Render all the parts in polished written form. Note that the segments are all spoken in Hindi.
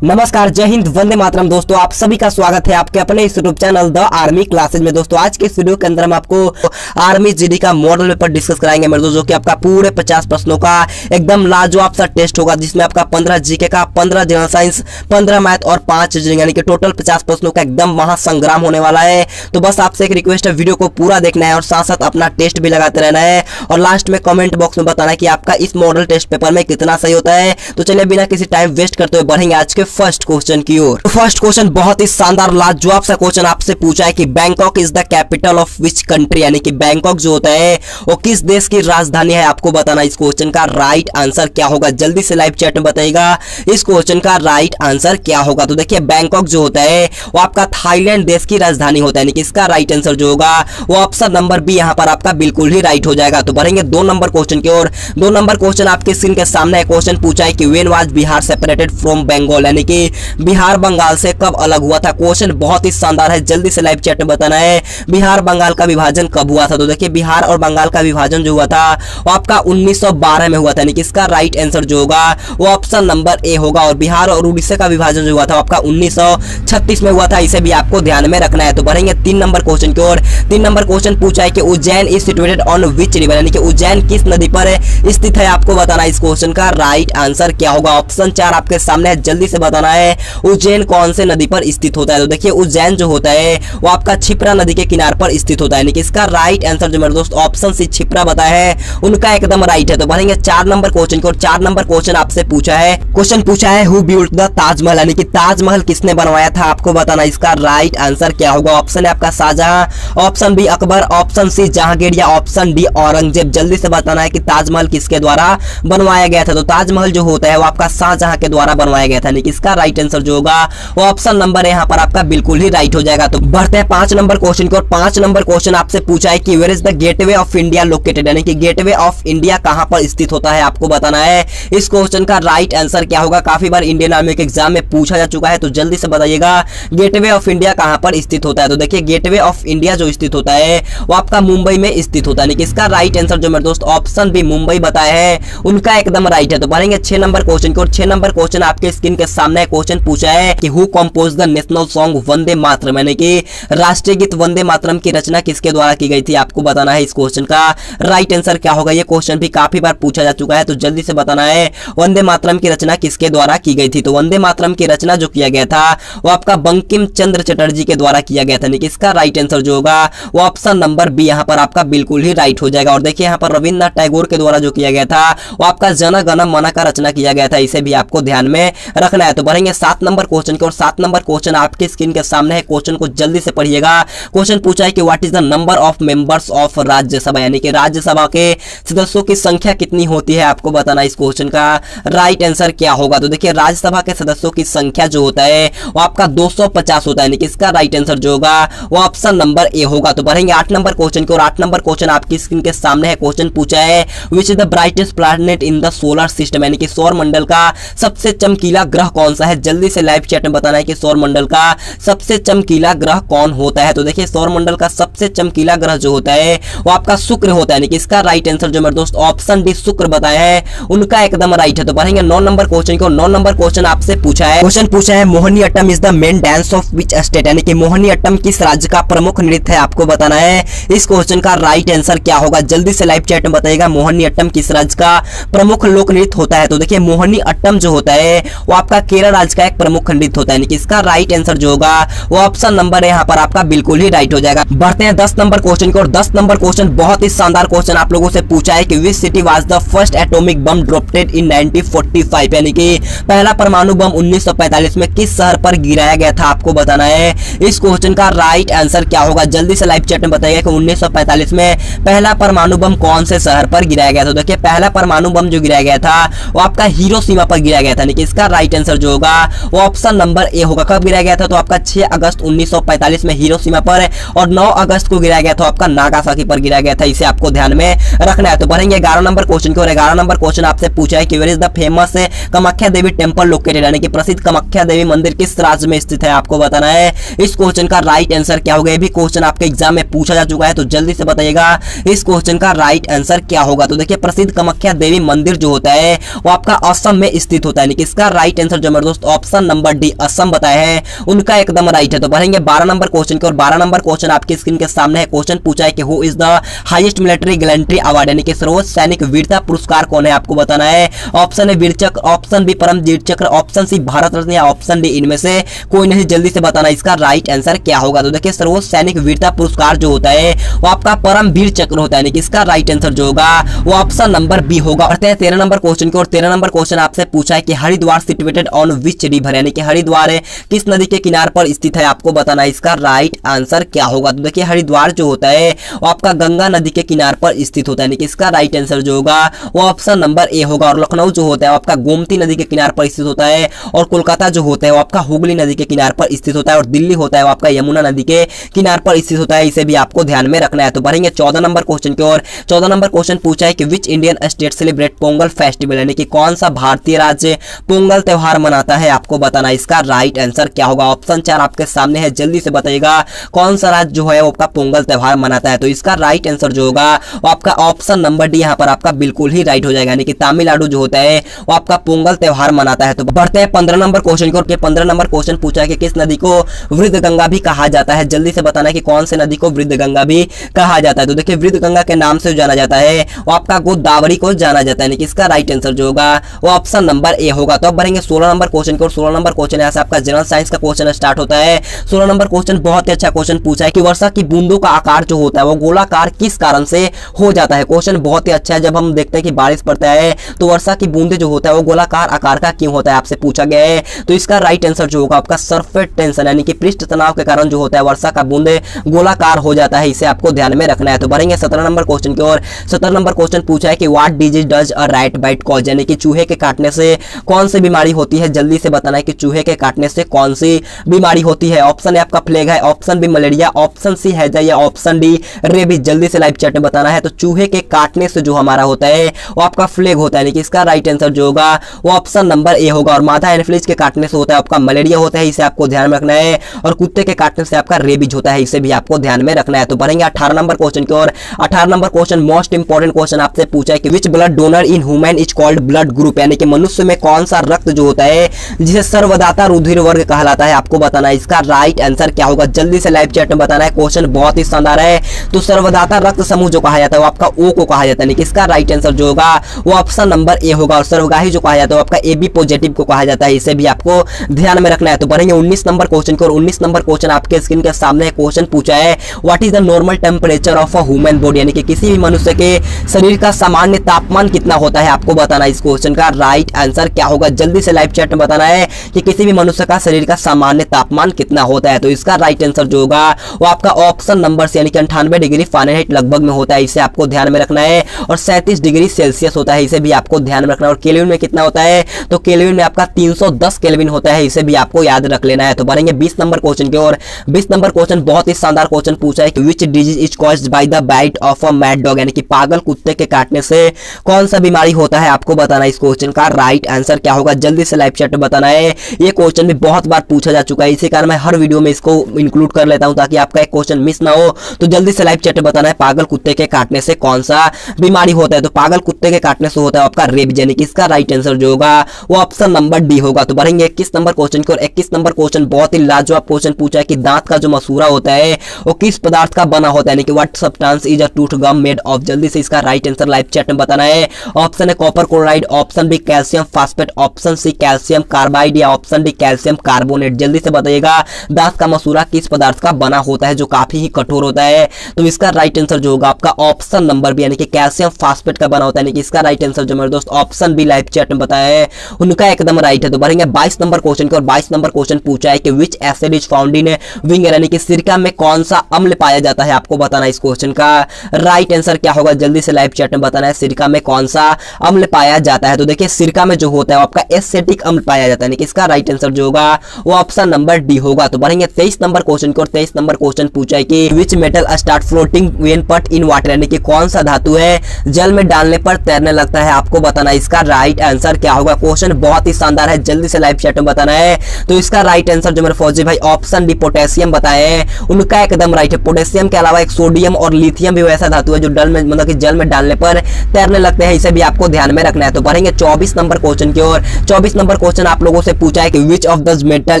नमस्कार, जय हिंद, वंदे मातरम। दोस्तों आप सभी का स्वागत है आपके अपने इस YouTube channel the army classes में। दोस्तों आज के इस वीडियो के अंदर हम आपको आर्मी जीडी का मॉडल पेपर डिस्कस कराएंगे मेरे दोस्तों, जो कि आपका पूरे 50 प्रश्नों का एकदम लाजवाब सा टेस्ट होगा, जिसमें आपका 15 जीके का, 15 जनरल साइंस, 15 मैथ और 5 रीजनिंग, यानी कि टोटल 50 प्रश्नों का एकदम महासंग्राम होने वाला है। तो बस आपसे एक रिक्वेस्ट है, वीडियो को पूरा देखना है और साथ साथ अपना टेस्ट भी लगाते रहना है और लास्ट में कमेंट बॉक्स में बताना है कि आपका इस मॉडल टेस्ट पेपर में कितना सही होता है। तो चलिए बिना किसी टाइम वेस्ट करते हुए बढ़ेंगे आज के फर्स्ट क्वेश्चन की ओर। फर्स्ट क्वेश्चन बहुत ही शानदार लाजवाब सा क्वेश्चन आपसे पूछा है कि Bangkok is the capital of which country, यानी कि बैंकॉक जो होता है वो किस देश की राजधानी है, आपको बताना। इस क्वेश्चन का राइट आंसर क्या होगा, जल्दी से लाइव चैट में बताइएगा इस क्वेश्चन का राइट आंसर क्या होगा। तो देखिए बैंकॉक जो होता है वो आपका थाईलैंड देश की राजधानी होता है, यानी कि इसका राइट आंसर जो होगा वो ऑप्शन नंबर बी यहाँ पर आपका बिल्कुल ही राइट हो जाएगा। तो बढ़ेंगे 2 नंबर क्वेश्चन की ओर। 2 नंबर क्वेश्चन आपके स्क्रीन के सामने है। क्वेश्चन पूछा है कि when was Bihar separated from Bengal, यानी कि बिहार बंगाल से कब अलग हुआ था। क्वेश्चन बहुत ही शानदार है, जल्दी से लाइव चैट में बताना है बिहार बंगाल का विभाजन कब हुआ था। तो देखिए बिहार और बंगाल का विभाजन जो हुआ था वो आपका 1912 में हुआ था, यानी कि इसका राइट आंसर जो होगा वो ऑप्शन नंबर ए होगा। और बिहार और उड़ीसा का विभाजन जो हुआ था वो आपका 1936 में हुआ था, इसे भी आपको ध्यान में रखना है। तो बढ़ेंगे 3 नंबर क्वेश्चन की ओर। 3 नंबर क्वेश्चन पूछा है कि Ujjain is situated on which river, यानी कि उज्जैन किस नदी पर स्थित है, आपको बताना इस क्वेश्चन का राइट आंसर क्या होगा। ऑप्शन 4 आपके सामने है, जल्दी से बताना है उज्जैन कौन से नदी पर स्थित होता है। तो देखिए उज्जैन जो होता है वो आपका क्षिप्रा नदी के किनारे पर स्थित होता है, यानी कि इसका राइट आंसर जो मेरे दोस्त ऑप्शन सी क्षिप्रा बताया है उनका एकदम राइट है। तो बढ़ेंगे 4 नंबर क्वेश्चन को। और 4 नंबर क्वेश्चन आपसे पूछा है, क्वेश्चन पूछा है हु बिल्ट द ताजमहल, यानी कि ताजमहल किसने बनवाया था, आपको बताना इसका राइट आंसर क्या होगा। ऑप्शन है आपका Shahjahan, option B Akbar, option C Jahangir या ऑप्शन डी औरंगजेब। जल्दी से बताना है कि ताजमहल किसके द्वारा बनवाया गया था। तो ताजमहल जो होता है वो आपका शाहजहां के द्वारा बनवाया गया था, यानी कि इसका राइट आंसर जो होगा वो ऑप्शन नंबर यहाँ पर आपका बिल्कुल ही राइट हो जाएगा। तो बढ़ते हैं 5 नंबर क्वेश्चन की ओर। 5 नंबर क्वेश्चन आपसे पूछा है कि where is the gateway of India located, यानी कि गेटवे ऑफ इंडिया कहां पर स्थित होता है, आपको बताना है इस क्वेश्चन का राइट आंसर क्या होगा। काफी बार इंडियन आर्मी के एग्जाम में पूछा जा चुका है, तो जल्दी से बताइएगा गेटवे ऑफ इंडिया कहां पर स्थित होता है। तो देखिए गेटवे ऑफ इंडिया जो स्थित होता है वो आपका मुंबई में स्थित होता है, यानी कि इसका राइट आंसर जो मेरे दोस्त ऑप्शन बी मुंबई बताया है उनका एकदम राइट है। तो बढ़ेंगे 6 नंबर क्वेश्चन की ओर। 6 नंबर क्वेश्चन आपके स्क्रीन के सामने क्वेश्चन पूछा है कि who compose the national song Vande Mataram, यानी कि राष्ट्रीय गीत वंदे मातरम की रचना किसके द्वारा की गई थी, आपको बताना है इस क्वेश्चन का राइट आंसर क्या होगा। ये क्वेश्चन भी काफी बार पूछा जा चुका है, तो जल्दी से बताना है वंदे मातरम की रचना किसके द्वारा की गई थी। तो वंदे मातरम की रचना जो किया गया था वो आपका बंकिम चंद्र चटर्जी के द्वारा किया गया था, यानी कि इसका राइट आंसर जो होगा वो ऑप्शन नंबर बी यहाँ पर आपका बिल्कुल ही राइट हो जाएगा। और देखिए यहाँ पर रविन्द्रनाथ टैगोर के द्वारा जो किया गया था वो आपका जन गण मन का रचना किया गया था, इसे भी आपको ध्यान में रखना है। तो बढ़ेंगे 7 नंबर क्वेश्चन की ओर। 7 नंबर क्वेश्चन आपके स्क्रीन के सामने है, क्वेश्चन को जल्दी से पढ़िएगा। क्वेश्चन पूछा है कि what is the number of members of Rajya Sabha, यानी कि राज्यसभा के सदस्यों की संख्या कितनी होती है, आपको बताना इस क्वेश्चन का राइट आंसर क्या होगा। तो देखिए राज्यसभा के सदस्यों की संख्या जो होता है वो आपका 250 होता है, यानी कि इसका राइट आंसर जो होगा वो ऑप्शन नंबर ए होगा। तो बढ़ेंगे 8 नंबर क्वेश्चन की ओर। 8 नंबर क्वेश्चन आपकी स्क्रीन के सामने है। क्वेश्चन पूछा है which is the brightest planet in the solar system, यानी कि सौर मंडल का सबसे चमकीला ग्रह कौन सा है। जल्दी से लाइव चैट में बताना है कि सौर मंडल का सबसे चमकीला ग्रह कौन होता है। तो देखिए सौर मंडल का सबसे चमकीला ग्रह जो होता है वो आपका शुक्र होता है, यानी कि इसका राइट आंसर जो मेरे दोस्त ऑप्शन डी शुक्र बताया है उनका एकदम राइट है। तो बढ़ेंगे 9 नंबर क्वेश्चन को। 9 नंबर क्वेश्चन आपसे पूछा है, क्वेश्चन पूछा है Mohiniyattam is the main dance of which state, यानी कि मोहिनी अट्टम किस राज्य का प्रमुख नृत्य है, आपको बताना है इस क्वेश्चन का राइट आंसर क्या होगा। जल्दी से लाइव चैट में बताइएगा मोहिनी अट्टम किस राज्य का प्रमुख लोक नृत्य होता है। तो देखिए मोहिनी अट्टम जो होता है वो आपका केरल राज्य का एक प्रमुख नृत्य होता है, यानी कि इसका राइट आंसर जो होगा वो ऑप्शन नंबर यहाँ पर आपका बिल्कुल ही राइट हो जाएगा। बढ़ते हैं 10 नंबर क्वेश्चन को। और 10 नंबर क्वेश्चन बहुत ही शानदार क्वेश्चन आप लोगों से पूछा है कि which city was the first atomic bomb dropped in 1945, यानी कि पहला परमाणु बम 1945 में किस शहर पर गिराया गया था, आपको बताना है इस क्वेश्चन का राइट आंसर क्या होगा। जल्दी से लाइव चैट में बताइएगा कि 1945 में पहला परमाणु बम कौन से शहर पर गिराया गया था। तो देखिए पहला परमाणु बम जो गिराया गया था वो आपका हिरोशिमा पर गिराया गया था, यानी कि इसका राइट आंसर जो होगा वो ऑप्शन नंबर ए होगा। कब गिराया गया था, तो आपका 6 अगस्त 1945 में हिरोशिमा पर, और 9 अगस्त को गिराया गया था आपका नागासाकी पर गिराया गया था, इसे आपको ध्यान में रखना है। तो बढ़ेंगे 11 नंबर क्वेश्चन की ओर। 11 नंबर क्वेश्चन आपसे पूछा है कि where is the famous Kamakhya Devi temple located, यानी कि प्रसिद्ध कामाख्या देवी मंदिर किस राज्य में स्थित है, आपको बताना है इस क्वेश्चन का राइट आंसर क्या होगा। ये भी क्वेश्चन आपके एग्जाम में पूछा जा चुका है, तो जल्दी से बताइएगा इस क्वेश्चन का राइट आंसर क्या होगा। तो देखिए प्रसिद्ध कामाख्या देवी मंदिर जो होता है वो आपका असम में स्थित होता है, यानी कि इसका राइट आंसर जो जो मेरे दोस्त ऑप्शन नंबर डी असम बताया है उनका एकदम राइट है। तो बढ़ेंगे 12 नंबर क्वेश्चन की और 12 नंबर क्वेश्चन आपकी स्क्रीन के सामने है। क्वेश्चन पूछा है कि who is the highest military gallantry award, यानी कि सर्वोच्च सैनिक वीरता पुरस्कार कौन है, आपको बताना है। ऑप्शन ए वीर चक्र, ऑप्शन बी परमवीर चक्र, ऑप्शन सी भारत रत्न या ऑप्शन डी इनमें से कोई नहीं। जल्दी से बताना इसका राइट आंसर क्या होगा। तो देखिए सर्वोच्च सैनिक वीरता पुरस्कार जो होता है वो आपका परमवीर चक्र होता है, यानी कि इसका राइट आंसर जो होगा वो ऑप्शन नंबर बी होगा। बढ़ते हैं 13 नंबर क्वेश्चन की और 13 नंबर क्वेश्चन आपसे पूछा है कि Haridwar situated on which river, यानी कि हरिद्वार किस नदी के किनारे पर स्थित है, आपको बताना है इसका राइट आंसर क्या होगा। तो देखिए हरिद्वार जो होता है वो आपका गंगा नदी के किनारे पर स्थित होता है, यानी कि इसका राइट आंसर जो होगा वो ऑप्शन नंबर ए होगा। और लखनऊ जो होता है वो आपका गोमती नदी के किनारे पर स्थित होता है और कोलकाता जो होता है वो आपका हुगली नदी के किनारे पर स्थित होता है और दिल्ली होता है वो आपका यमुना नदी के किनारे पर स्थित होता है। इसे भी आपको ध्यान में रखना है। तो बढ़ेंगे 14 नंबर क्वेश्चन की और 14 नंबर क्वेश्चन पूछा है कि which Indian state celebrate Pongal festival, यानी कि कौन सा भारतीय राज्य पोंगल त्योहार मनाता है, आपको बताना है इसका राइट आंसर क्या होगा। ऑप्शन 4 आपके सामने है, जल्दी से बताइएगा कौन सा राज्य जो है वो आपका पोंगल त्योहार मनाता है। तो इसका राइट आंसर जो होगा वो आपका ऑप्शन नंबर डी यहाँ पर आपका बिल्कुल ही राइट हो जाएगा, यानी कि तमिलनाडु जो होता है वो आपका पोंगल त्योहार मनाता है। तो बढ़ते हैं 15 नंबर क्वेश्चन की और 15 नंबर क्वेश्चन पूछा है कि किस नदी को वृद्ध गंगा भी कहा जाता है, जल्दी से बताना है कि कौन से नदी को वृद्ध गंगा भी कहा जाता है। तो देखिए वृद्ध गंगा के नाम से जाना जाता है वो आपका गोदावरी को जाना जाता है, यानी कि इसका राइट आंसर जो होगा वो ऑप्शन नंबर ए होगा। तो अब बढ़ेंगे 16 नंबर क्वेश्चन की और 16 नंबर क्वेश्चन यहाँ से आपका जनरल साइंस का क्वेश्चन स्टार्ट होता है। 16 नंबर क्वेश्चन बहुत ही अच्छा क्वेश्चन पूछा है कि वर्षा की बूंदों का आकार जो होता है वो गोलाकार किस कारण से हो जाता है। क्वेश्चन बहुत ही अच्छा है। जब हम देखते हैं कि बारिश पड़ता है तो वर्षा की बूंदे जो होता है वो गोलाकार आकार का क्यों होता है, आपसे पूछा गया है। तो इसका राइट आंसर जो होगा आपका सरफेस टेंशन, यानी कि पृष्ठ तनाव के कारण जो होता है वर्षा का बूंदे गोलाकार हो जाता है, इसे आपको ध्यान में रखना है। तो बढ़ेंगे 17 नंबर क्वेश्चन की और 17 नंबर क्वेश्चन पूछा है कि what disease does a rat bite cause, यानी कि चूहे के काटने से कौन सी बीमारी होती है, जल्दी से बताना है कि चूहे के काटने से कौन सी बीमारी होती है। ऑप्शन ए आपका प्लेग है, option B malaria, option C हैजा या ऑप्शन डी रेबीज, जल्दी से लाइव चैट में बताना है। तो चूहे के काटने से जो हमारा होता है वो आपका फ्लेग होता है, यानी कि इसका राइट आंसर जो होगा वो ऑप्शन नंबर ए होगा। और मादा एनफ्लिज के काटने से होता है आपका मलेरिया होता है, इसे आपको ध्यान में रखना है। और कुत्ते के काटने से आपका रेबीज होता है, इसे भी आपको ध्यान में रखना है। तो बढ़ेंगे 18 नंबर क्वेश्चन की और 18 number question most important question आपसे पूछा है कि which blood donor in human is called blood group, यानी कि मनुष्य में कौन सा रक्त जो होता है जिसे सर्वदाता रुधिर वर्ग कहलाता है, आपको बताना है इसका राइट आंसर क्या होगा। जल्दी से लाइव चैट में बताना है। क्वेश्चन बहुत ही शानदार है। तो सर्वदाता रक्त समूह जो कहा जाता है वो आपका ओ को कहा जाता है, यानी कि इसका राइट आंसर जो होगा वो ऑप्शन नंबर ए होगा। और सर्वगाही जो कहा जाता है वो आपका एबी पॉजिटिव को कहा जाता है, इसे भी आपको ध्यान में रखना है। तो बढ़ेंगे 19 नंबर क्वेश्चन की और 19 नंबर क्वेश्चन आपके स्क्रीन के सामने क्वेश्चन पूछा है what is the normal temperature of a human body, यानी कि किसी भी मनुष्य के शरीर का सामान्य तापमान कितना होता है, आपको बताना है इस क्वेश्चन का राइट आंसर क्या होगा। जल्दी से लाइव चैट में बताना है कि किसी भी मनुष्य का शरीर का सामान्य तापमान कितना होता है। तो इसका राइट आंसर जो होगा वो आपका ऑप्शन नंबर सी, यानी कि 98 डिग्री फ़ारेनहाइट लगभग में होता है, इसे आपको ध्यान में रखना है। और 37 डिग्री सेल्सियस होता है, इसे भी आपको ध्यान में रखना है। और केल्विन में कितना होता है, तो केल्विन में आपका 310 केल्विन होता है, इसे भी आपको याद रख लेना है। तो बढ़ेंगे 20 नंबर क्वेश्चन की और 20 नंबर क्वेश्चन बहुत ही शानदार क्वेश्चन पूछा है कि which disease is caused by the bite of a mad dog, यानी कि पागल कुत्ते के काटने से कौन सा बीमारी होता है, आपको बताना है इस क्वेश्चन का राइट आंसर क्या होगा। जल्दी से लाइव चैट में बताना है। ये क्वेश्चन भी बहुत बार पूछा जा चुका है, इसी कारण मैं हर वीडियो में इसको इंक्लूड कर लेता हूं ताकि आपका एक क्वेश्चन मिस ना हो। तो जल्दी से लाइव चैट में बताना है पागल कुत्ते के काटने से कौन सा बीमारी होता है। तो पागल कुत्ते के काटने से होता है आपका रेबीज, यानी कि इसका राइट आंसर जो होगा वो ऑप्शन नंबर डी होगा। तो बढ़ेंगे 21 नंबर क्वेश्चन की और 21 नंबर क्वेश्चन बहुत ही लाजवाब क्वेश्चन पूछा है कि दांत का जो मसूरा होता है वो किस पदार्थ का बना होता है, यानी कि what substance is a tooth gum made of, जल्दी से इसका राइट आंसर लाइव चैट में बताना है। ऑप्शन है copper chloride, option B calcium phosphate, option C calcium carbide या ऑप्शन डी कैल्शियम कार्बोनेट, जल्दी से बताइएगा दांत का मसूरा किस पदार्थ का बना होता है जो काफी ही कठोर होता है। तो इसका राइट आंसर जो होगा आपका ऑप्शन नंबर बी, यानी कि कैल्शियम फास्फेट का बना होता है, यानी कि इसका राइट आंसर जो मेरे दोस्त ऑप्शन बी लाइव चैट में बताया है उनका एकदम राइट है। तो बढ़ेंगे 22 नंबर क्वेश्चन की और 22 नंबर क्वेश्चन पूछा है कि विच acid is found in vinegar, यानी कि सिरका में कौन सा अम्ल पाया जाता है, आपको बताना है इस क्वेश्चन का राइट आंसर क्या होगा। जल्दी से लाइव चैट में बताना है सिरका में कौन सा अम्ल पाया जाता है। तो देखिए सिरका में जो होता है आपका एसिटिक अम्ल पाया जाता है, यानी कि इसका राइट आंसर जो होगा वो ऑप्शन नंबर डी होगा। तो बढ़ेंगे 23 नंबर क्वेश्चन की और 23 नंबर क्वेश्चन पूछा है कि which metal start floating when put in water, यानी कि कौन सा धातु है जल में डालने पर तैरने लगता है, आपको बताना है इसका राइट आंसर क्या होगा। क्वेश्चन बहुत ही शानदार है, जल्दी से लाइव चैट में बताना है। तो इसका राइट आंसर जो मेरे फौजी भाई ऑप्शन डी पोटेशियम बताए हैं उनका एकदम राइट है। पोटेशियम के अलावा एक सोडियम और लिथियम भी वैसा धातु है जो जल में मतलब कि जल में डालने पर तैरने लगते हैं, इसे भी आपको ध्यान में रखना है। तो बढ़ेंगे 24 नंबर क्वेश्चन की और 24 नंबर क्वेश्चन आप लोगों से पूछा है कि which of the metal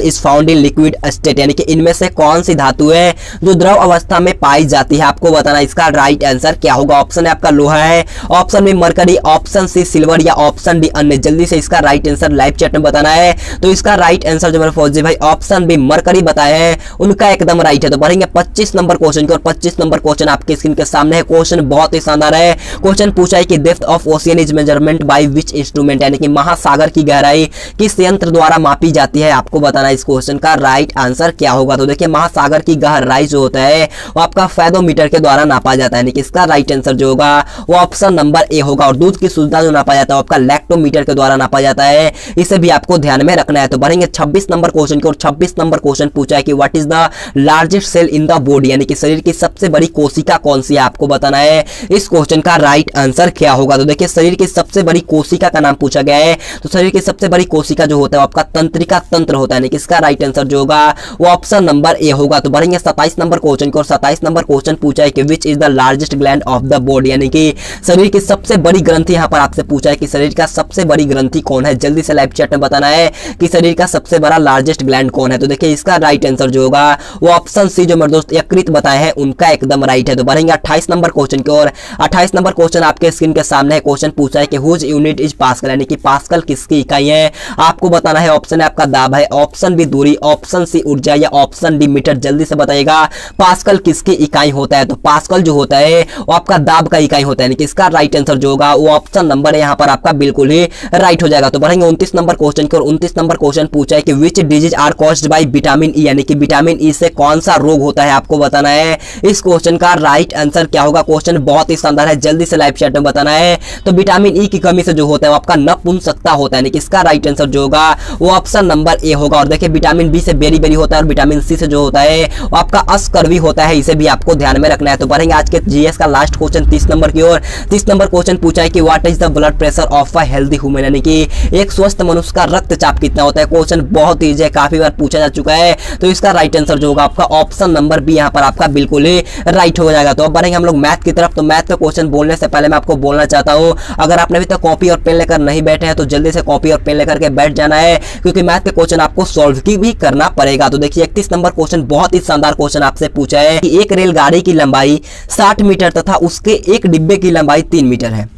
is found in liquid state, यानी कि इनमें से कौन सी धातु है जो द्रव अवस्था में पाई जाती है, आपको बताना इसका राइट आंसर क्या होगा। ऑप्शन है आपका लोहा है, option B mercury, option C silver या ऑप्शन डी अन्य। जल्दी से इसका राइट आंसर लाइव चैट में बताना है। तो इसका राइट आंसर जो मेरे फौजी भाई ऑप्शन बी मरकरी बताए हैं उनका एकदम राइट है। तो बढ़ेंगे 25 नंबर क्वेश्चन की और 25 नंबर क्वेश्चन आपके स्क्रीन के सामने है। क्वेश्चन बहुत ही शानदार है। क्वेश्चन पूछा है कि depth of ocean is measurement by which instrument, यानी कि महासागर की गहराई किस यंत्र द्वारा मापी जाती है, आपको बताना इस क्वेश्चन का राइट आंसर क्या होगा। तो देखिए महासागर की गहराई जो होता है वो आपका फेदोमीटर के द्वारा नापा जाता है, यानी कि इसका राइट आंसर जो होगा वो ऑप्शन नंबर ए होगा। और दूध की शुद्धता जो नापा जाता है वो आपका लैक्टोमीटर के द्वारा नापा जाता है, इसे भी आपको ध्यान में रखना है। तो बढ़ेंगे 26 नंबर क्वेश्चन की और 26 नंबर क्वेश्चन पूछा है कि what is the largest cell in the body, यानी कि शरीर की सबसे बड़ी कोशिका कौन सी है, आपको बताना है इस क्वेश्चन का राइट आंसर क्या होगा। तो देखिए शरीर की सबसे बड़ी कोशिका का नाम पूछा गया है। तो शरीर की सबसे बड़ी कोशिका जो होता है वो आपका तंत्रिका तंत्र होता है, यानी कि इसका राइट आंसर जो होगा वो ऑप्शन नंबर ए होगा। तो बढ़ेंगे 27 नंबर क्वेश्चन की और 27 नंबर क्वेश्चन पूछा है कि which is the largest gland of the body, यानी कि शरीर की सबसे बड़ी ग्रंथि। यहाँ पर आपसे पूछा है कि शरीर का सबसे बड़ी ग्रंथि कौन है, जल्दी से लाइव चैट में बताना है कि शरीर का सबसे बड़ा लार्जेस्ट ग्लैंड कौन है। तो देखिए इसका राइट आंसर जो होगा वो ऑप्शन सी जो मेरे दोस्त यकृत बताए हैं उनका एकदम राइट है। तो बढ़ेंगे 28 नंबर क्वेश्चन की और 28 नंबर क्वेश्चन आपके स्क्रीन के सामने है। क्वेश्चन पूछा है कि हुज यूनिट इज पास्कल, यानी कि पास्कल किसकी इकाई है, आपको बताना है। ऑप्शन है आपका दाब है, ऑप्शन बी दूरी, ऑप्शन सी ऊर्जा या ऑप्शन डी मीटर। जल्दी से बताइएगा पास्कल किसकी इकाई होता है। तो पास्कल जो होता है वो आपका दाब का इकाई होता है, यानी कि इसका राइट आंसर जो होगा वो ऑप्शन नंबर है यहाँ पर आपका बिल्कुल ही राइट हो जाएगा। तो बढ़ेंगे 29 नंबर क्वेश्चन की और 29 नंबर क्वेश्चन पूछा है कि which disease are caused by vitamin E, यानी कि विटामिन ई से कौन सा रोग होता है, आपको बताना है इस क्वेश्चन का राइट आंसर क्या होगा। क्वेश्चन बहुत ही शानदार है, जल्दी से लाइव चैट में बताना है। तो विटामिन ई की कमी से जो होता है वो आपका नपुंसकता होता है, यानी कि इसका राइट आंसर जो होगा वो ऑप्शन नंबर ए होगा। और देखिए विटामिन बी से बेरी बेरी होता है और विटामिन सी से जो होता है वो आपका अस्कर्वी होता है, इसे भी आपको ध्यान में रखना है। तो बढ़ेंगे आज के जीएस का लास्ट क्वेश्चन 30 नंबर की ओर। 30 नंबर क्वेश्चन पूछा है कि what is the blood pressure of a healthy human, यानी कि एक स्वस्थ मनुष्य का रक्तचाप कितना होता है। क्वेश्चन बहुत ईजी है, काफी बार पूछा जा चुका है। तो इसका राइट आंसर जो होगा आपका ऑप्शन नंबर बी यहाँ पर आपका बिल्कुल ही राइट हो जाएगा। तो अब बढ़ेंगे हम लोग मैथ की तरफ। तो मैथ का क्वेश्चन बोलने से पहले मैं आपको बोलना चाहता हूँ अगर आपने अभी तक कॉपी और पेन लेकर नहीं बैठे हैं तो जल्दी से कॉपी और पेन लेकर के बैठ जाना है, क्योंकि मैथ के क्वेश्चन आपको सॉल्व भी करना पड़ेगा। तो देखिए 31 नंबर क्वेश्चन बहुत ही शानदार क्वेश्चन आपसे पूछा है कि एक रेलगाड़ी की लंबाई 60 मीटर तथा उसके एक डिब्बे की लंबाई 3 मीटर है,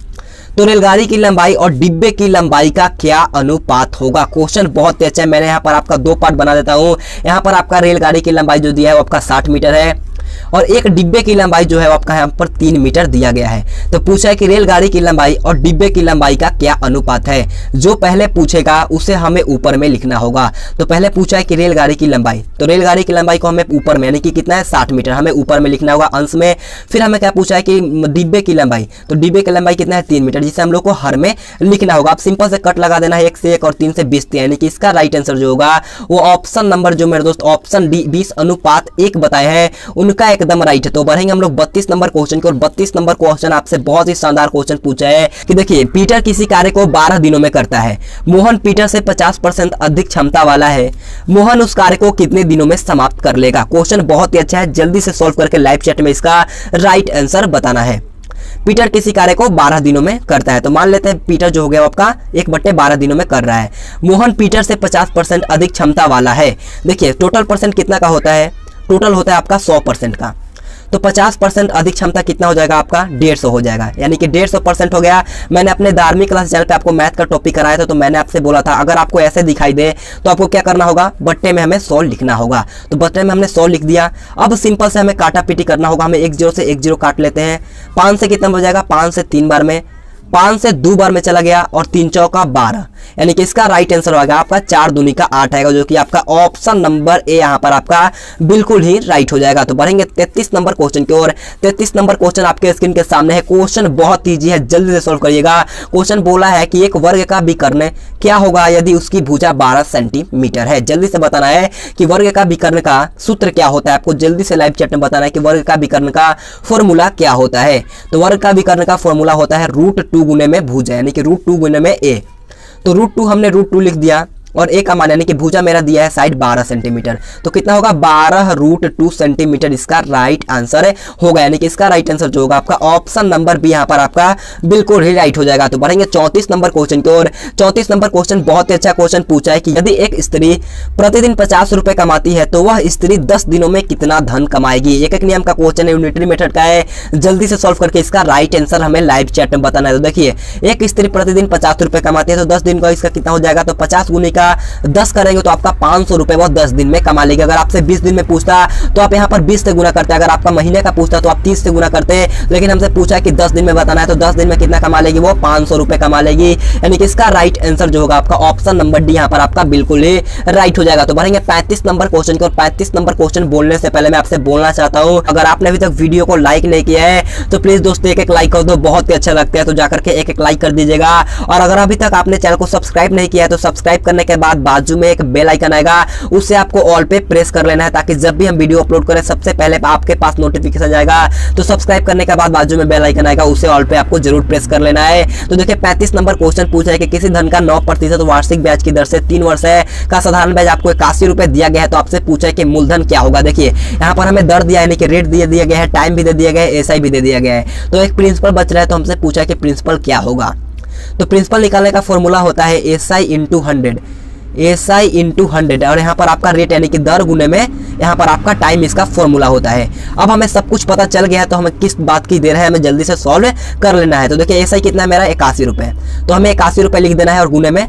तो रेलगाड़ी की लंबाई और डिब्बे की लंबाई का क्या अनुपात होगा। क्वेश्चन बहुत ही अच्छा है, मैंने यहाँ पर आपका दो पार्ट बना देता हूँ। यहाँ पर आपका रेलगाड़ी की लंबाई जो दिया है वो आपका 60 मीटर है और एक डिब्बे की लंबाई जो है वो आपका यहाँ पर 3 मीटर दिया गया है। तो पूछा है कि रेलगाड़ी की लंबाई और डिब्बे की लंबाई का क्या अनुपात है। जो पहले पूछेगा उसे हमें ऊपर में लिखना होगा। तो पहले पूछा है कि रेलगाड़ी की लंबाई, तो रेलगाड़ी की लंबाई को हमें ऊपर में यानी कि कितना है 60 मीटर हमें ऊपर में लिखना होगा अंश में। फिर हमें क्या पूछा है कि डिब्बे की लंबाई, तो डिब्बे की लंबाई कितना है 3 मीटर, जिसे हम लोग को हर में लिखना होगा। आप सिंपल से कट लगा देना है 1 से 1 और 3 से 20, यानी कि इसका राइट आंसर जो होगा वो ऑप्शन नंबर जो मेरे दोस्त ऑप्शन डी 20:1 बताए हैं उनका एकदम राइट है। तो बढ़ेंगे हम लोग 32 नंबर क्वेश्चन की और 32 नंबर क्वेश्चन आपसे बहुत ही शानदार क्वेश्चन पूछा है कि देखिए पीटर किसी कार्य को 12 दिनों में करता है। मोहन पीटर से 50% अधिक क्षमता वाला है। मोहन उस कार्य को कितने दिनों में समाप्त कर लेगा। क्वेश्चन बहुत ही अच्छा है, जल्दी से सॉल्व करके लाइव चैट में इसका राइट आंसर बताना है। पीटर किसी कार्य को 12 दिनों में करता है, तो मान लेते हैं पीटर जो हो गया आपका 1/12 दिनों में कर रहा है। मोहन पीटर से 50% अधिक क्षमता वाला है। देखिए टोटल परसेंट कितना का होता है, टोटल होता है आपका 100% का, तो 50% अधिक क्षमता कितना हो जाएगा आपका 150 हो जाएगा, यानी कि 150% हो गया। मैंने अपने 12वीं क्लास चैनल पे आपको मैथ का टॉपिक कराया था, तो मैंने आपसे बोला था अगर आपको ऐसे दिखाई दे तो आपको क्या करना होगा, बट्टे में हमें 100 लिखना होगा। तो बट्टे में हमने 100 लिख दिया। अब सिंपल से हमें काटा पीटी करना होगा। हमें 1 0 से 1 0 काट लेते हैं। 5 से कितना हो जाएगा, 5 से 3 बार में, 5 से 2 बार में चला गया और 3 चौका 12, यानी कि इसका राइट आंसर होगा आपका 4 दूनी का 8 आएगा, जो कि आपका ऑप्शन नंबर ए यहाँ पर आपका बिल्कुल ही राइट हो जाएगा। तो बढ़ेंगे 33 नंबर क्वेश्चन की ओर। 33 नंबर क्वेश्चन आपके स्क्रीन के सामने है। क्वेश्चन बहुत ईजी है, जल्दी से सॉल्व करिएगा। क्वेश्चन बोला है कि एक वर्ग का विकर्ण क्या होगा यदि उसकी भुजा 12 सेंटीमीटर है। जल्दी से बताना है कि वर्ग का विकर्ण का सूत्र क्या होता है। आपको जल्दी से लाइव चैट में बताना है कि वर्ग का विकर्ण का फॉर्मूला क्या होता है। तो वर्ग का विकर्ण का फॉर्मूला होता है √2 गुने में भुजा, यानी कि √2 गुने में ए। तो √2 हमने √2 लिख दिया और ए का मान यानी कि भुजा मेरा दिया है साइड 12 सेंटीमीटर, तो कितना होगा 12√2 सेंटीमीटर इसका राइट आंसर होगा। यानी कि इसका राइट आंसर जो होगा आपका ऑप्शन नंबर बी यहाँ पर आपका बिल्कुल ही राइट हो जाएगा। तो बढ़ेंगे 34 नंबर क्वेश्चन की ओर। 34 नंबर क्वेश्चन बहुत ही अच्छा क्वेश्चन पूछा है कि यदि एक स्त्री प्रतिदिन 50 रुपए कमाती है तो वह स्त्री 10 दिनों में कितना धन कमाएगी। एक नियम का क्वेश्चन है, यूनिटरी मेथड का है, जल्दी से सॉल्व करके इसका राइट आंसर हमें लाइव चैट में बताना है। तो देखिए एक स्त्री प्रतिदिन 50 रुपए कमाती है तो 10 दिन का इसका कितना हो जाएगा, तो 50 गुने का 10 करेंगे तो आपका 500 रुपए वो 10 दिन में कमा लेगी। अगर आपसे 20 दिन में पूछता तो आप यहाँ पर 20 से गुना करते, अगर आपका महीने का पूछता तो आप 30 से गुना करते, लेकिन हमसे पूछा है कि 10 दिन में बताना है तो 10 दिन में कितना कमा लेगी, वो 500 रुपए कमा लेगी। यानी कि इसका राइट आंसर जो होगा आपका ऑप्शन नंबर डी यहाँ पर आपका बिल्कुल ही राइट हो जाएगा। तो बढ़ेंगे 35 नंबर क्वेश्चन की और 35 नंबर क्वेश्चन बोलने से पहले मैं आपसे बोलना चाहता हूँ, अगर आपने अभी तक वीडियो को लाइक नहीं किया है तो प्लीज दोस्तों एक लाइक कर दो, बहुत ही अच्छा लगता है, तो जाकर के एक लाइक कर दीजिएगा। और अगर अभी तक आपने चैनल को सब्सक्राइब नहीं किया है तो सब्सक्राइब करने के बाद बाजू में एक बेल आइकन आएगा, उससे आपको ऑल पे प्रेस कर लेना है ताकि जब भी हम वीडियो अपलोड करें सबसे पहले आपके पास नोटिफिकेशन जाएगा। तो सब्सक्राइब करने के बाद बाजू में बेल आइकन आएगा, उसे ऑल पे आपको जरूर प्रेस कर लेना है। तो देखिए 35 नंबर क्वेश्चन पूछा है कि किसी धन का 9% वार्षिक ब्याज की दर से 3 वर्ष का साधारण ब्याज आपको 81 रुपए दिया गया है, तो आपसे पूछा है कि मूलधन क्या होगा। देखिए यहाँ पर हमें दर दिया है, यानी कि रेट दिया गया है, टाइम भी दे दिया गया है, एसआई भी दे दिया गया है, तो एक प्रिंसिपल बच रहा है। तो हमसे पूछा है कि प्रिंसिपल क्या होगा। तो प्रिंसिपल निकालने का फॉर्मूला होता है एसआई इंटू 100, एसआई इंटू 100, और यहाँ पर आपका रेट यानी कि दर गुने में यहाँ पर आपका टाइम इसका फॉर्मूला होता है। अब हमें सब कुछ पता चल गया है तो हमें किस बात की देर है, हमें जल्दी से सॉल्व कर लेना है। तो देखिए एसआई कितना है मेरा 81 रुपए, तो हमें 81 रुपए लिख देना है और गुने में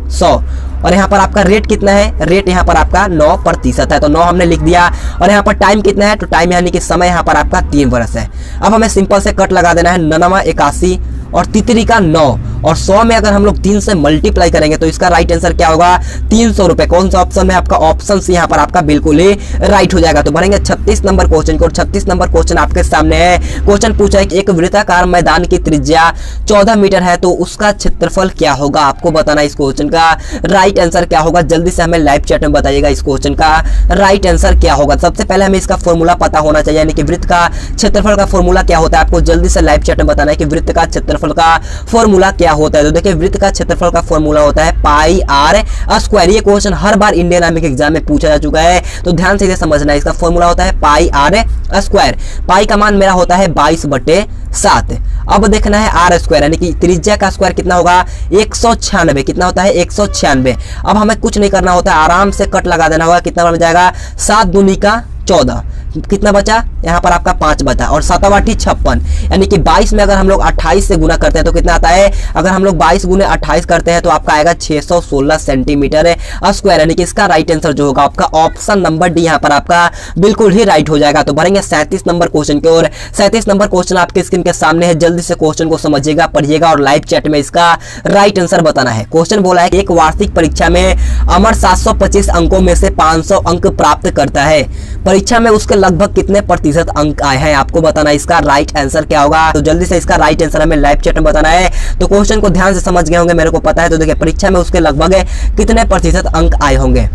100। और यहाँ पर आपका रेट कितना है, रेट यहाँ पर आपका 9% है, तो 9 हमने लिख दिया। और यहाँ पर टाइम कितना है, तो टाइम यानी कि समय यहाँ पर आपका 3 वर्ष है। अब हमें सिंपल से कट लगा देना है, 9 81 और तितरी का 9 और 100 में अगर हम लोग 3 से मल्टीप्लाई करेंगे तो इसका राइट आंसर क्या होगा, 300 रुपए। कौन सा ऑप्शन में आपका ऑप्शन सी यहाँ पर आपका बिल्कुल ही राइट हो जाएगा। तो बढ़ेंगे 36 नंबर क्वेश्चन को, और 36 नंबर क्वेश्चन आपके सामने है। क्वेश्चन पूछा है कि एक वृत्ताकार मैदान की त्रिज्या 14 मीटर है तो उसका क्षेत्रफल क्या होगा, आपको बताना इस क्वेश्चन का राइट आंसर क्या होगा। जल्दी से हमें लाइव चैट में बताइएगा इस क्वेश्चन का राइट आंसर क्या होगा। सबसे पहले हमें इसका फॉर्मूला पता होना चाहिए, यानी कि वृत्त का क्षेत्रफल का फॉर्मूला क्या होता है। आपको जल्दी से लाइव चैट में बताना है कि वृत्त का क्षेत्रफल का फॉर्मूला क्या होता है। तो देखिए वृत्त का क्षेत्रफल का फॉर्मूला होता है पाई आर स्क्वायर। ये क्वेश्चन हर बार इंडियन आर्मी के एग्जाम में पूछा जा चुका है, तो ध्यान से इसे समझना है। इसका फॉर्मूला होता है पाई आर स्क्वायर। पाई का मान मेरा होता है 22/7। अब देखना है आर स्क्वायर यानी कि त्रिज्या का स्क्वायर कितना होगा, 196। कितना होता है 196। अब हमें कुछ नहीं करना होता है, आराम से कट लगा देना होगा। कितना बन जाएगा, 7 दूनी का 14, कितना बचा यहाँ पर आपका 5 बचा, और 7 8 56, यानी कि 22 में अगर हम लोग 28 से गुना करते हैं तो कितना आता है, अगर हम लोग 22 गुने 28 करते हैं तो आपका आएगा 616 सेंटीमीटर स्क्वायर। यानी कि इसका राइट आंसर जो होगा आपका ऑप्शन नंबर डी यहाँ पर आपका बिल्कुल ही राइट हो जाएगा। तो बढ़ेंगे 37 नंबर क्वेश्चन की ओर। 37 नंबर क्वेश्चन आपके स्क्रीन के सामने है, जल्दी से क्वेश्चन को समझिएगा, पढ़िएगा और लाइव चैट में इसका राइट आंसर बताना है। क्वेश्चन बोला है कि एक वार्षिक परीक्षा में अमर 725 अंकों में से 500 अंक प्राप्त करता है, परीक्षा में उसके लगभग कितने प्रतिशत अंक आए हैं, आपको बताना इसका राइट आंसर क्या होगा। तो जल्दी से इसका राइट आंसर हमें लाइव चैट में बताना है। तो क्वेश्चन को ध्यान से समझ गए होंगे, मेरे को पता है। तो देखिए परीक्षा में उसके लगभग कितने प्रतिशत अंक आए होंगे।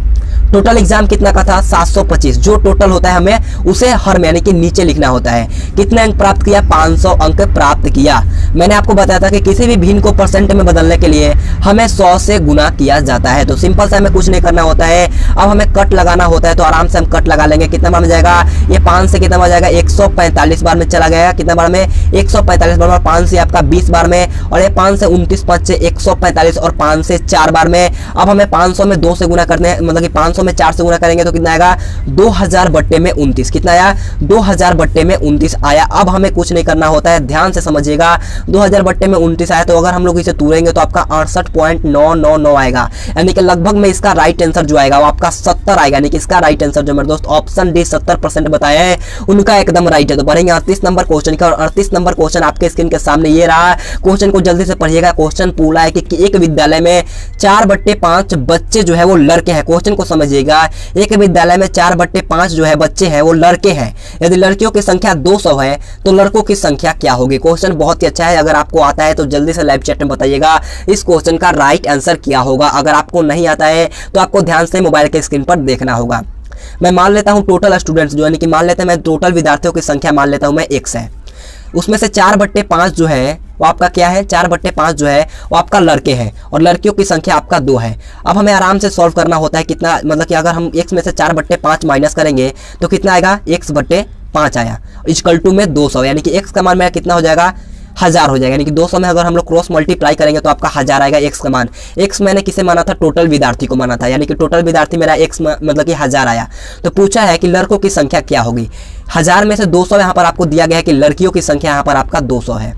टोटल एग्जाम कितना का था, 725। जो टोटल होता है हमें उसे हर में यानी कि नीचे लिखना होता है। कितने अंक प्राप्त किया, 500 अंक प्राप्त किया। मैंने आपको बताया था कि किसी भी भिन्न को परसेंट में बदलने के लिए हमें 100 से गुना किया जाता है। तो सिंपल से हमें कुछ नहीं करना होता है, अब हमें कट लगाना होता है। तो आराम से हम कट लगा लेंगे। कितना बार में जाएगा, ये 5 से कितना बार जाएगा, 145 बार में चला गया। कितना बार में, 145 बार। 5 से आपका 20 बार में, और ये 5 से 29, 5 से 145 और 5 से 4 बार में। अब हमें 500 में 2 से गुना करने हैं, मतलब कि 500 में 4 से गुना करेंगे तो कितना आएगा, 2000/29। कितना आया, 2000/29 आया। अब हमें कुछ नहीं करना होता है, ध्यान से समझिएगा। 2000/29 आया, तो अगर हम लोग इसे तोड़ेंगे तो आपका 68.999 आएगा। यानी कि लगभग में इसका राइट आंसर जो आएगा वो आपका 70 आएगा। यानी कि इसका राइट आंसर जो मेरे दोस्त ऑप्शन डी 70% बताया है उनका एकदम राइट है। तो बढ़ेंगे 38 नंबर क्वेश्चन का, और 38 नंबर क्वेश्चन आपके स्क्रीन के सामने ये रहा। क्वेश्चन को जल्दी से पढ़िएगा। क्वेश्चन पूरा है कि एक विद्यालय में 4/5 बच्चे जो है वो लड़के हैं। क्वेश्चन को समझिएगा, एक विद्यालय में 4/5 जो है बच्चे हैं वो लड़के हैं। यदि लड़कियों की संख्या 200 है तो लड़कों की संख्या क्या होगी। क्वेश्चन बहुत ही अच्छा है, अगर आपको आता है तो जल्दी से लाइव चैट में बताइएगा इस क्वेश्चन का राइट आंसर क्या होगा। अगर आपको नहीं आता है तो आपको ध्यान से मोबाइल के स्क्रीन पर देखना होगा। मैं मान लेता हूं टोटल स्टूडेंट्स जो यानी कि मान लेते हैं मैं टोटल विद्यार्थियों की संख्या मान लेता हूं मैं 100 है, उसमें से 4/5 जो है वो आपका क्या है, 4/5 जो है वो आपका लड़के हैं और लड़कियों की संख्या आपका 2 है। अब हमें आराम से सॉल्व करना होता है कितना, मतलब कि अगर हम x में से 4/5 माइनस करेंगे तो कितना आएगा, x/5 आया इक्वल टू में 200, यानी कि x का मान मेरा कितना हो जाएगा, 1000 हो जाएगा। यानी कि 200 में अगर हम लोग क्रॉस मल्टीप्लाई करेंगे तो आपका 1000 आएगा x का मान। x मैंने किसे माना था, टोटल विद्यार्थी को माना था, यानी कि टोटल विद्यार्थी मेरा x मतलब कि 1000 आया। तो पूछा है कि लड़कों की संख्या क्या होगी, 1000 में से 200 यहाँ पर आपको दिया गया है कि लड़कियों की संख्या यहाँ पर आपका 200 है।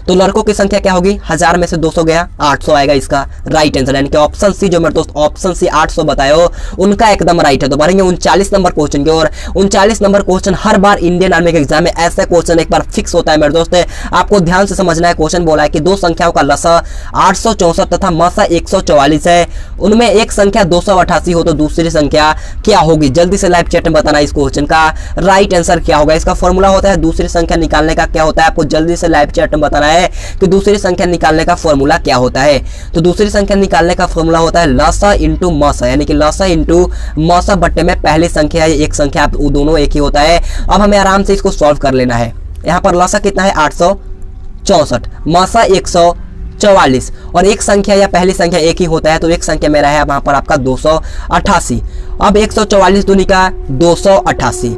तो लड़कों की संख्या क्या होगी, 1000 में से 200 गया 800 आएगा इसका राइट आंसर। यानी कि ऑप्शन सी जो मेरे दोस्त ऑप्शन सी 800 बताए उनका एकदम राइट है। तो बढ़ेंगे 39 नंबर क्वेश्चन की ओर। 39 नंबर क्वेश्चन हर बार इंडियन आर्मी के एग्जाम में ऐसा क्वेश्चन एक बार फिक्स होता है मेरे दोस्त, आपको ध्यान से समझना है। क्वेश्चन बोला है कि दो संख्याओं का लसा 864 तथा मसा 144 है, उनमें एक संख्या 288 हो तो दूसरी संख्या क्या होगी। जल्दी से लाइव चैट में बताना इस क्वेश्चन का राइट आंसर क्या होगा। इसका फॉर्मूला होता है दूसरी संख्या निकालने का, क्या होता है आपको जल्दी से लाइव चैट में बताना है कि दूसरी संख्या निकालने का फॉर्मूला क्या होता है। तो दूसरी संख्या निकालने का फॉर्मूला होता है लसा इंटू मसा, यानी कि लसा इंटू मसा बट्टे में पहली संख्या है एक संख्या, दोनों एक ही होता है। अब हमें आराम से इसको सॉल्व कर लेना है। यहाँ पर लसा कितना है 864, मसा 144 और एक संख्या या पहली संख्या एक ही होता है, तो एक संख्या मेरा है वहां पर आपका 288। अब 144 दूनी का 288,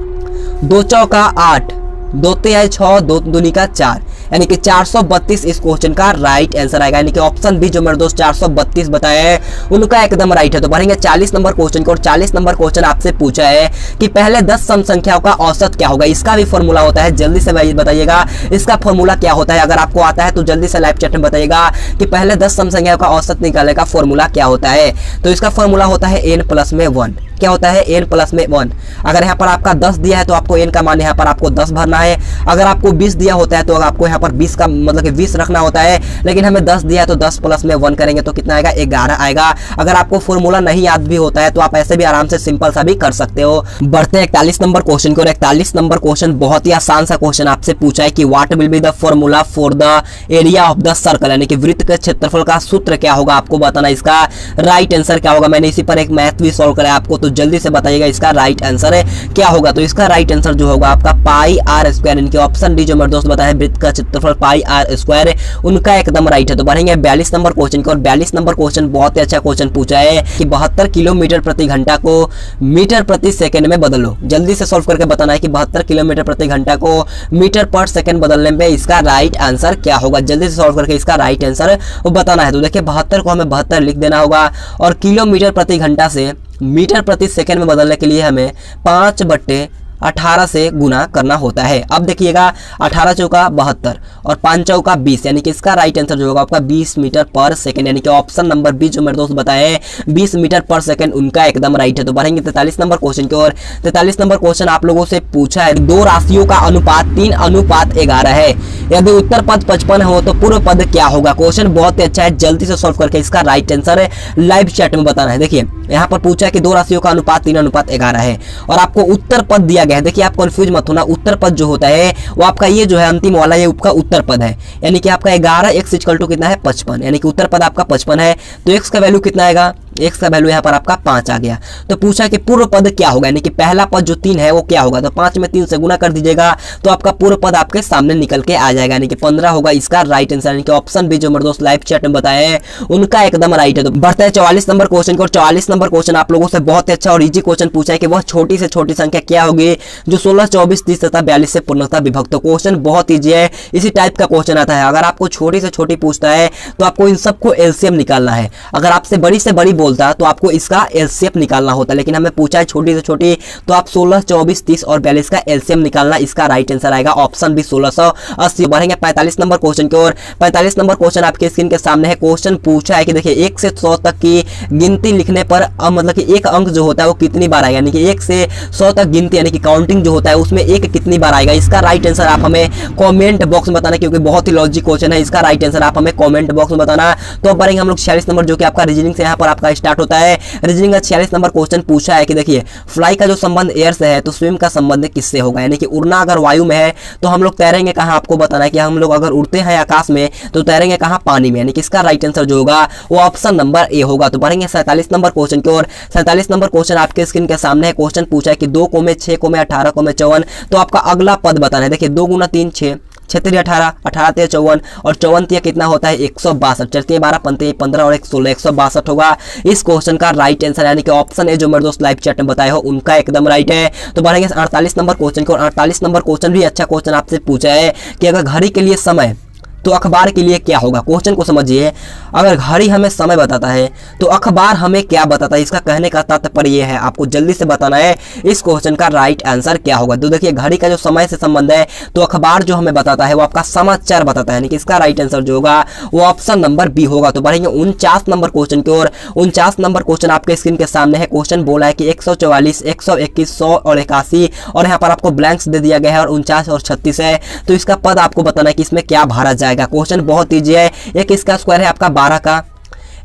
2 चौका 8, 2 तिहाई 6, 2 दूनी का 4, यानी कि 432 इस क्वेश्चन का राइट आंसर आएगा। यानी कि ऑप्शन बी जो मेरे दोस्त 432 बताए हैं उनका एकदम राइट है। तो बढ़ेंगे 40 नंबर क्वेश्चन को। और 40 नंबर क्वेश्चन आपसे पूछा है कि पहले 10 सम संख्याओं का औसत क्या होगा। इसका भी फॉर्मूला होता है, जल्दी से बताइएगा इसका फॉर्मूला क्या होता है। अगर आपको आता है तो जल्दी से लाइव चैट में बताइएगा कि पहले 10 सम संख्याओं का औसत निकालने का फॉर्मूला क्या होता है। तो इसका फॉर्मूला होता है n प्लस में 1। क्या होता है n प्लस में 1। अगर यहाँ पर आपका 10 दिया है तो आपको n का मान यहाँ पर आपको 10 भरना है। अगर आपको 20 दिया होता है तो आपको यहाँ पर 20 का मतलब कि 20 रखना होता है, लेकिन हमें 10 दिया है तो 10 प्लस में 1 करेंगे तो कितना आएगा 11 आएगा। अगर आपको फॉर्मूला नहीं याद भी होता है तो आप ऐसे भी आराम से सिंपल सा भी कर सकते हो। बढ़ते हैं 41 नंबर क्वेश्चन को। 41 नंबर क्वेश्चन बहुत ही आसान सा क्वेश्चन आपसे पूछा है कि what will be the formula for the area of the circle, यानी कि वृत्त के क्षेत्रफल का सूत्र क्या होगा, आपको बताना इसका राइट आंसर क्या होगा। मैंने इसी पर एक मैथ भी सॉल्व कराया आपको, तो जल्दी से बताइएगा इसका राइट आंसर है क्या होगा। तो इसका राइट आंसर जो होगा आपका पाई आर स्क्वायर, यानी कि ऑप्शन डी जो मेरे दोस्त बताया वृत्त का क्षेत्रफल पाई आर स्क्वायर, उनका एकदम राइट है। तो बढ़ेंगे 42 नंबर क्वेश्चन को। और 42 नंबर क्वेश्चन बहुत ही अच्छा क्वेश्चन पूछा है कि 72 किलोमीटर प्रति घंटा को मीटर प्रति सेकंड में बदलो। जल्दी से सॉल्व करके बताना है कि 72 किलोमीटर प्रति घंटा को मीटर पर सेकंड बदलने में इसका राइट आंसर क्या होगा। जल्दी से सॉल्व करके इसका राइट आंसर वो बताना है। तो देखिए 72 को हमें 72 लिख देना होगा और किलोमीटर प्रति घंटा से मीटर प्रति सेकंड में बदलने के लिए हमें 5/18 से गुना करना होता है। अब देखिएगा 18 चौका 72 और 5 चौका 20, यानी कि इसका राइट आंसर जो होगा आपका 20 मीटर पर सेकंड, यानी कि ऑप्शन नंबर बी जो मेरे दोस्त बताए हैं 20 मीटर पर सेकंड, उनका एकदम राइट है। तो बढ़ेंगे 43 नंबर क्वेश्चन की ओर। 43 नंबर क्वेश्चन आप लोगों से पूछा है दो राशियों का अनुपात 3:11 है, यदि उत्तर पद 55 हो तो पूर्व पद क्या होगा। क्वेश्चन बहुत ही अच्छा है, जल्दी से सॉल्व करके इसका राइट आंसर लाइव चैट में बताना है। देखिए यहाँ पर पूछा है कि दो राशियों का अनुपात 3:11 है और आपको उत्तर पद दिया गया है। देखिए आप कंफ्यूज मत होना, उत्तर पद जो होता है वो आपका ये जो है अंतिम वाला ये आपका उत्तर पद है, यानी कि आपका 11x इक्वल टू कितना है 55, यानी कि उत्तर पद आपका 55 है। तो x का वैल्यू कितना आएगा, x का वैल्यू यहाँ पर आपका 5 आ गया। तो पूछा कि पूर्व पद क्या होगा, यानी कि पहला पद जो 3 है वो क्या होगा। तो 5 में 3 से गुना कर दीजिएगा तो आपका पूर्व पद आपके सामने निकल के आ जाएगा, यानी कि 15 होगा इसका राइट आंसर। यानी कि ऑप्शन बी जो मेरे दोस्त लाइव चैट में बताए हैं उनका एकदम राइट है। तो बढ़ते हैं 44 नंबर क्वेश्चन को। और 44 नंबर क्वेश्चन आप लोगों से बहुत अच्छा और इजी क्वेश्चन पूछा है कि वह छोटी से छोटी संख्या क्या होगी जो 16, 24, 30 तथा 42 से पूर्णतः विभक्त हो। क्वेश्चन बहुत ईजी है, इसी टाइप का क्वेश्चन आता है। अगर आपको छोटी से छोटी पूछता है तो आपको इन सबको एलसीएम निकालना है। अगर आपसे बड़ी से बड़ी बोलता तो आपको इसका एलसीएम निकालना होता, लेकिन हमें पूछा है छोटी से छोटी, तो आप 16, 24, 30 और 42 का एलसीएम निकालना, इसका राइट आंसर आएगा ऑप्शन बी 1680। बढ़ेंगे 45 नंबर क्वेश्चन की ओर। 45 नंबर क्वेश्चन आपके स्क्रीन के सामने है। क्वेश्चन पूछा है कि देखिए 1 से 100 तक की गिनती लिखने पर मतलब कि एक अंक जो होता है वो कितनी बार आएगा, यानी कि 1 से 100 तक गिनती यानी कि काउंटिंग जो होता है उसमें एक कितनी बार आएगा। इसका राइट आंसर आप हमें कमेंट बॉक्स में बताना, क्योंकि बहुत ही लॉजिक क्वेश्चन है। इसका राइट आंसर आप हमें कमेंट बॉक्स में बताना। तो अब बढ़ेंगे हम लोग 46 नंबर जो कि आपका रीजनिंग से यहाँ पर आपका स्टार्ट होता है। रीजनिंग का 46 नंबर क्वेश्चन पूछा है कि देखिए फ्लाई का जो संबंध एयर से है तो स्विम का संबंध किससे होगा, यानी कि उड़ना अगर वायु में है तो हम लोग तैरेंगे कहाँ, आपको बताना है कि हम लोग अगर उड़ते हैं आकाश में तो तैरेंगे कहाँ, पानी में, यानी कि इसका राइट आंसर जो होगा वो ऑप्शन नंबर ए होगा। तो बढ़ेंगे 47 नंबर क्वेश्चन की ओर। 47 नंबर क्वेश्चन आपके स्क्रीन के सामने है। क्वेश्चन पूछा है कि 2, 6, 18, 54, तो आपका अगला पद बताना है। देखिए 2 गुना 3 6, 6 18, 18 54 और 54 कितना होता है 162, 4 12 15 15 और 1 16, 162 होगा इस क्वेश्चन का राइट आंसर, यानी कि ऑप्शन ए जो मेरे दोस्त लाइव चैट में बताए हो उनका एकदम राइट है। तो बढ़ेंगे 48 नंबर क्वेश्चन को, और 48 नंबर क्वेश्चन भी अच्छा क्वेश्चन आपसे पूछा है कि अगर घड़ी के लिए समय तो अखबार के लिए क्या होगा। क्वेश्चन को समझिए, अगर घड़ी हमें समय बताता है तो अखबार हमें क्या बताता है। इसका कहने का तात्पर्य यह है, आपको जल्दी से बताना है इस क्वेश्चन का राइट आंसर क्या होगा। तो देखिए घड़ी का जो समय से संबंध है तो अखबार जो हमें बताता है वो आपका समाचार बताता है, यानी कि इसका राइट आंसर जो होगा वो ऑप्शन नंबर बी होगा। तो बढ़ेंगे 49 नंबर क्वेश्चन की ओर। 49 नंबर क्वेश्चन आपके स्क्रीन के सामने है। क्वेश्चन बोला है कि 144, 121, 100 और 81, और यहाँ पर आपको ब्लैंक्स दे दिया गया है, और 49 और 36 है। तो इसका पद आपको बताना है कि इसमें क्या भरा जाएगा। क्वेश्चन बहुत ईजी है। एक इसका स्क्वायर है आपका 12 का,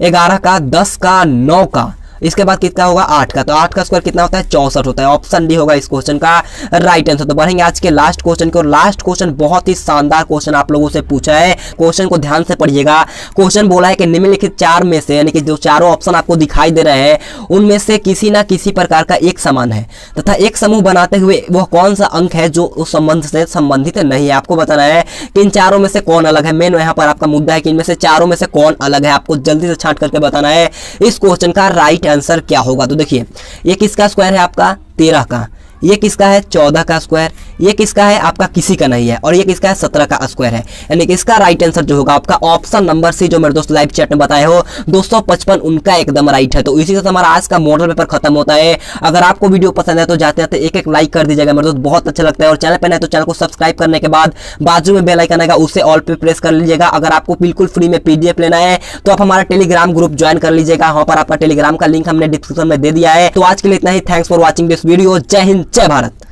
11 का, 10 का, 9 का, इसके बाद कितना होगा 8 का। तो 8 का स्क्वायर कितना होता है 64 होता है। ऑप्शन डी होगा इस क्वेश्चन का राइट आंसर। तो बढ़ेंगे आज के लास्ट क्वेश्चन की, और लास्ट क्वेश्चन बहुत ही शानदार क्वेश्चन आप लोगों से पूछा है। क्वेश्चन को ध्यान से पढ़िएगा। क्वेश्चन बोला है कि निम्नलिखित 4 में से, यानी कि जो चारों ऑप्शन आपको दिखाई दे रहे हैं उनमें से किसी ना किसी प्रकार का एक समान है तथा एक समूह बनाते हुए वह कौन सा अंक है जो उस संबंध से संबंधित नहीं है। आपको बताना है कि इन चारों में से कौन अलग है। मेन यहाँ पर आपका मुद्दा है कि इनमें से चारों में से कौन अलग है। आपको जल्दी से छांट करके बताना है इस क्वेश्चन का राइट आंसर क्या होगा। तो देखिए ये किसका स्क्वायर है आपका 13 का, ये किसका है 14 का स्क्वायर, ये किसका है आपका किसी का नहीं है, और ये किसका है 17 का स्क्वायर है। यानी कि इसका राइट आंसर जो होगा आपका ऑप्शन नंबर सी जो मेरे दोस्त लाइव चैट में बताए हो 255 उनका एकदम राइट है। तो इसी से हमारा आज का मॉडल पेपर खत्म होता है। अगर आपको वीडियो पसंद है तो जाते जाते एक लाइक कर दीजिएगा मेरे दोस्त, बहुत अच्छा लगता है। और चैनल पर नए तो चैनल को सब्सक्राइब करने के बाद बाजू में बेल आइकन आएगा उसे ऑल पे प्रेस कर लीजिएगा। अगर आपको बिल्कुल फ्री में PDF लेना है तो आप हमारा टेलीग्राम ग्रुप ज्वाइन कर लीजिएगा। वहां पर आपका टेलीग्राम का लिंक हमने डिस्क्रिप्शन में दे दिया है। तो आज के लिए इतना ही। Thanks for watching this video. जय हिंद, जय भारत।